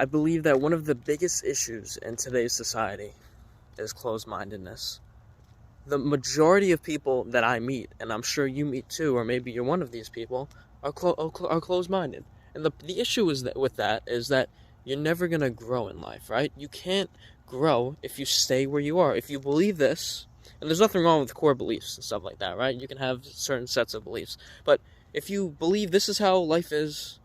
I believe that one of the biggest issues in today's society is closed-mindedness. The majority of people that I meet, and I'm sure you meet too, or maybe you're one of these people, are closed-minded. And the issue is that with that is that you're never gonna grow in life, right? You can't grow if you stay where you are. If you believe this, and there's nothing wrong with core beliefs and stuff like that, right? You can have certain sets of beliefs, but if you believe this is how life is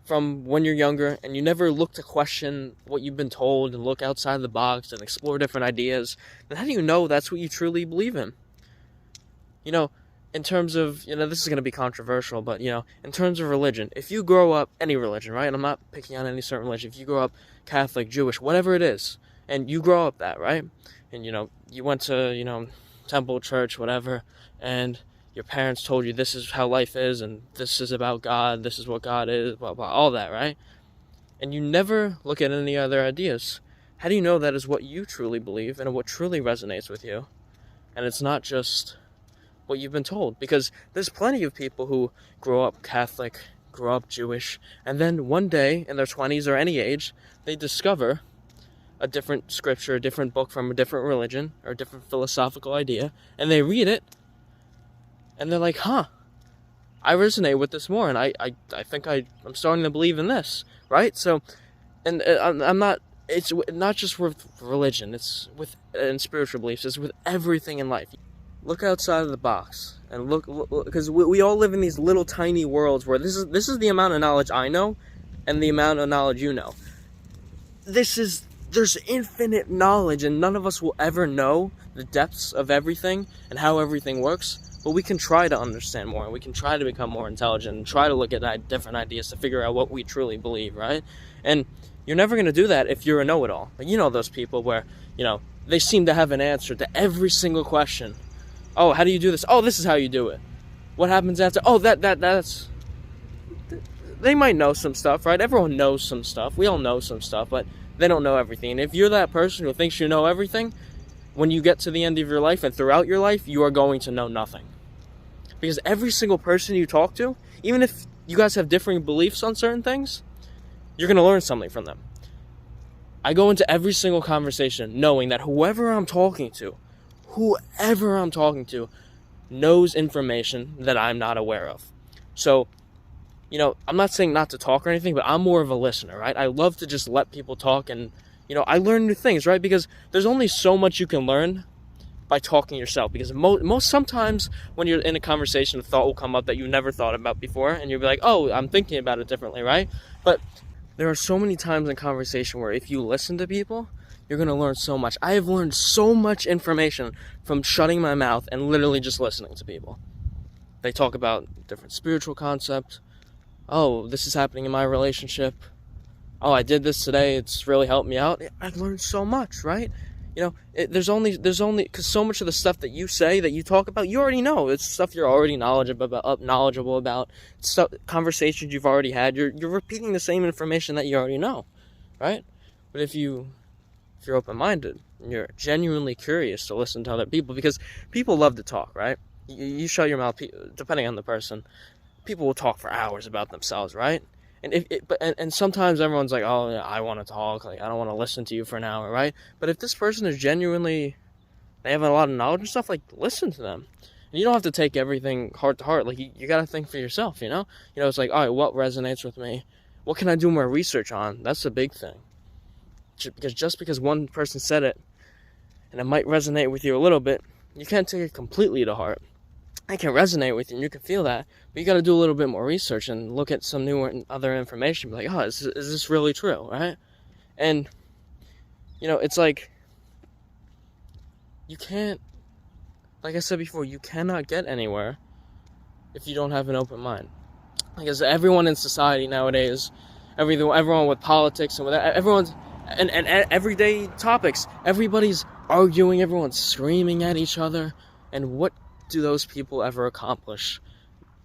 from when you're younger, and you never look to question what you've been told and look outside the box and explore different ideas, then how do you know that's what you truly believe in? You know, in terms of, this is going to be controversial, but, in terms of religion, if you grow up, any religion, right? And I'm not picking on any certain religion. If you grow up Catholic, Jewish, whatever it is, and you grow up that, right? And, you went to, temple, church, whatever, and your parents told you this is how life is, and this is about God, this is what God is, blah, blah, all that, right? And you never look at any other ideas. How do you know that is what you truly believe and what truly resonates with you? And it's not just what you've been told. Because there's plenty of people who grow up Catholic, grow up Jewish, and then one day in their 20s or any age, they discover a different scripture, a different book from a different religion, or a different philosophical idea, and they read it, and they're like, I resonate with this more, and I think I'm starting to believe in this, right? So, and it's not just with religion, it's with and spiritual beliefs, it's with everything in life. Look outside of the box, and look, because we all live in these little tiny worlds where this is the amount of knowledge I know, and the amount of knowledge you know. There's infinite knowledge, and none of us will ever know the depths of everything and how everything works. But we can try to understand more, and we can try to become more intelligent, and try to look at different ideas to figure out what we truly believe, right? And you're never going to do that if you're a know-it-all. Like, those people where, they seem to have an answer to every single question. Oh, how do you do this? Oh, this is how you do it. What happens after? Oh, that's... They might know some stuff, right? Everyone knows some stuff. We all know some stuff, but they don't know everything. And if you're that person who thinks you know everything, when you get to the end of your life and throughout your life, you are going to know nothing. Because every single person you talk to, even if you guys have differing beliefs on certain things, you're going to learn something from them. I go into every single conversation knowing that whoever I'm talking to knows information that I'm not aware of. So, I'm not saying not to talk or anything, but I'm more of a listener, right? I love to just let people talk, and, I learn new things, right? Because there's only so much you can learn by talking yourself, because sometimes when you're in a conversation, a thought will come up that you never thought about before, and you'll be like, oh, I'm thinking about it differently, right? But there are so many times in conversation where if you listen to people, you're going to learn so much. I have learned so much information from shutting my mouth and literally just listening to people. They talk about different spiritual concepts. Oh, this is happening in my relationship. Oh, I did this today. It's really helped me out. I've learned so much, right? There's only because so much of the stuff that you say, that you talk about, you already know. It's stuff you're already knowledgeable about. Stuff, conversations you've already had. You're repeating the same information that you already know, right? But if you're open-minded and you're genuinely curious to listen to other people, because people love to talk, right? You shut your mouth, depending on the person, people will talk for hours about themselves, right? And sometimes everyone's like, oh, yeah, I want to talk. Like, I don't want to listen to you for an hour, right? But if this person is genuinely, they have a lot of knowledge and stuff, like, listen to them. And you don't have to take everything heart to heart. Like, you got to think for yourself, it's like, all right, what resonates with me? What can I do more research on? That's the big thing. Just because one person said it, and it might resonate with you a little bit, you can't take it completely to heart. It can resonate with you, and you can feel that, but you got to do a little bit more research and look at some new and other information. Be like, oh, is this really true, right? And, it's like, you can't, like I said before, you cannot get anywhere if you don't have an open mind. Because everyone in society nowadays, everyone with politics and with everyone's, and everyday topics, everybody's arguing, everyone's screaming at each other, and what do those people ever accomplish?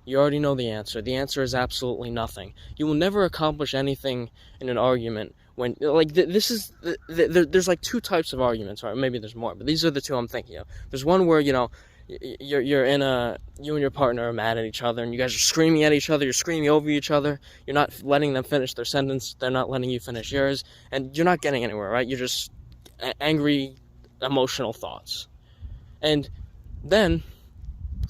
You already know the answer. The answer is absolutely nothing. You will never accomplish anything in an argument when, like, there's like two types of arguments, or maybe there's more, but these are the two I'm thinking of. There's one where, you and your partner are mad at each other, and you guys are screaming at each other, you're screaming over each other, you're not letting them finish their sentence, they're not letting you finish yours, and you're not getting anywhere, right? You're just angry, emotional thoughts. And then,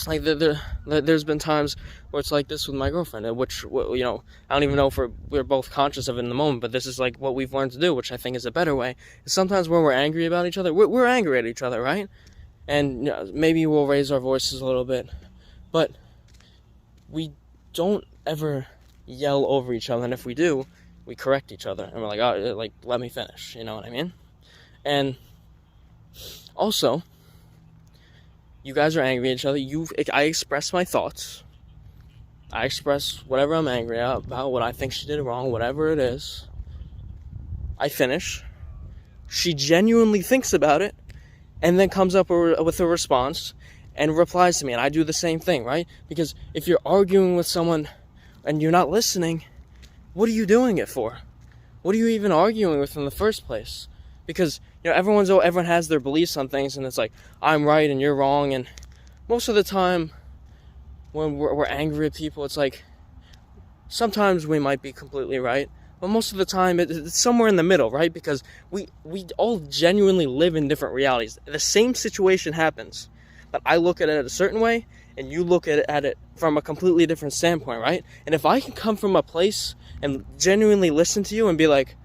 like, there's been times where it's like this with my girlfriend, which, you know, I don't even know if we're both conscious of it in the moment, but this is like what we've learned to do, which I think is a better way. Sometimes when we're angry about each other, we're angry at each other, right? And you know, maybe we'll raise our voices a little bit, but we don't ever yell over each other, and if we do, we correct each other, and we're like, oh, like, let me finish, you know what I mean? And also, you guys are angry at each other. I express my thoughts. I express whatever I'm angry about, what I think she did wrong, whatever it is. I finish. She genuinely thinks about it, and then comes up with a response and replies to me, and I do the same thing, right? Because if you're arguing with someone and you're not listening, what are you doing it for? What are you even arguing with in the first place? Because, you know, everyone has their beliefs on things, and it's like, I'm right and you're wrong, and most of the time when we're angry at people, it's like, sometimes we might be completely right, but most of the time it's somewhere in the middle, right? Because we all genuinely live in different realities. The same situation happens, but I look at it a certain way, and you look at it from a completely different standpoint, right? And if I can come from a place and genuinely listen to you and be like,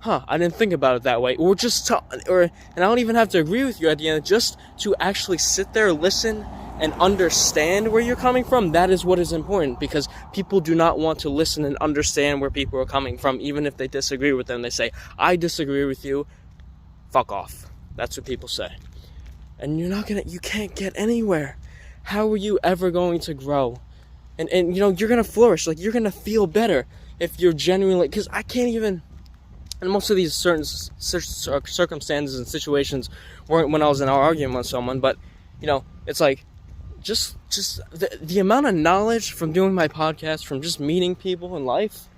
I didn't think about it that way, or and I don't even have to agree with you at the end, just to actually sit there, listen, and understand where you're coming from, that is what is important, because people do not want to listen and understand where people are coming from, even if they disagree with them. They say, I disagree with you, fuck off. That's what people say. And you can't get anywhere. How are you ever going to grow? And you know, you're going to flourish, like, you're going to feel better if you're genuinely, because I can't even, and most of these certain circumstances and situations weren't when I was in an argument with someone, but, you know, it's like, just the amount of knowledge from doing my podcast, from just meeting people in life,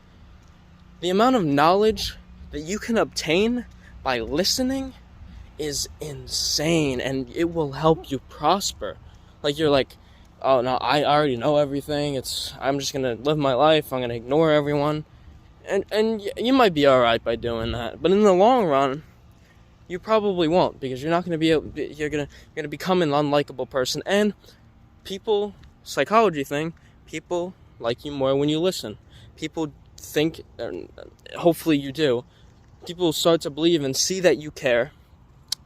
the amount of knowledge that you can obtain by listening is insane, and it will help you prosper. Like, you're like, oh no, I already know everything, I'm just gonna live my life, I'm gonna ignore everyone, and you might be alright by doing that, but in the long run, you probably won't, because you're not gonna you're gonna become an unlikable person. And psychology thing, people like you more when you listen. People think, hopefully you do, people start to believe and see that you care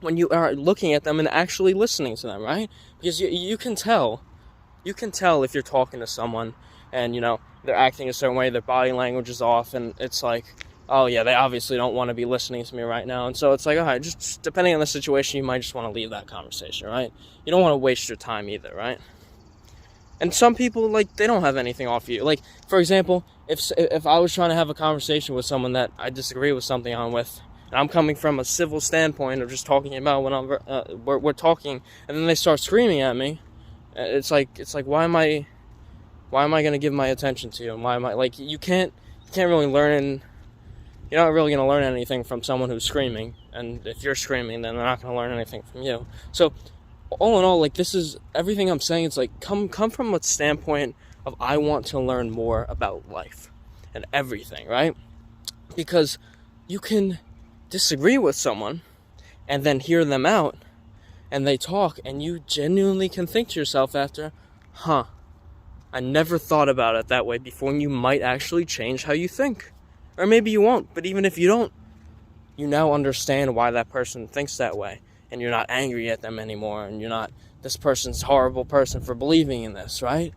when you are looking at them and actually listening to them, right? Because you can tell if you're talking to someone and, you know, they're acting a certain way, their body language is off, and it's like, oh yeah, they obviously don't want to be listening to me right now. And so it's like, alright, just depending on the situation, you might just want to leave that conversation, right? You don't want to waste your time either, right? And some people, like, they don't have anything off you. Like, for example, if I was trying to have a conversation with someone that I disagree with something on with, and I'm coming from a civil standpoint of just talking about when we're talking, and then they start screaming at me, it's like why am I going to give my attention to you? And why am I, like, you can't really learn. You're not really going to learn anything from someone who's screaming, and if you're screaming, then they're not going to learn anything from you. So, all in all, like, this is, everything I'm saying, it's like, come from a standpoint of, I want to learn more about life and everything, right? Because you can disagree with someone and then hear them out and they talk, and you genuinely can think to yourself after, I never thought about it that way before, and you might actually change how you think. Or maybe you won't, but even if you don't, you now understand why that person thinks that way, and you're not angry at them anymore, and you're not, this person's a horrible person for believing in this, right?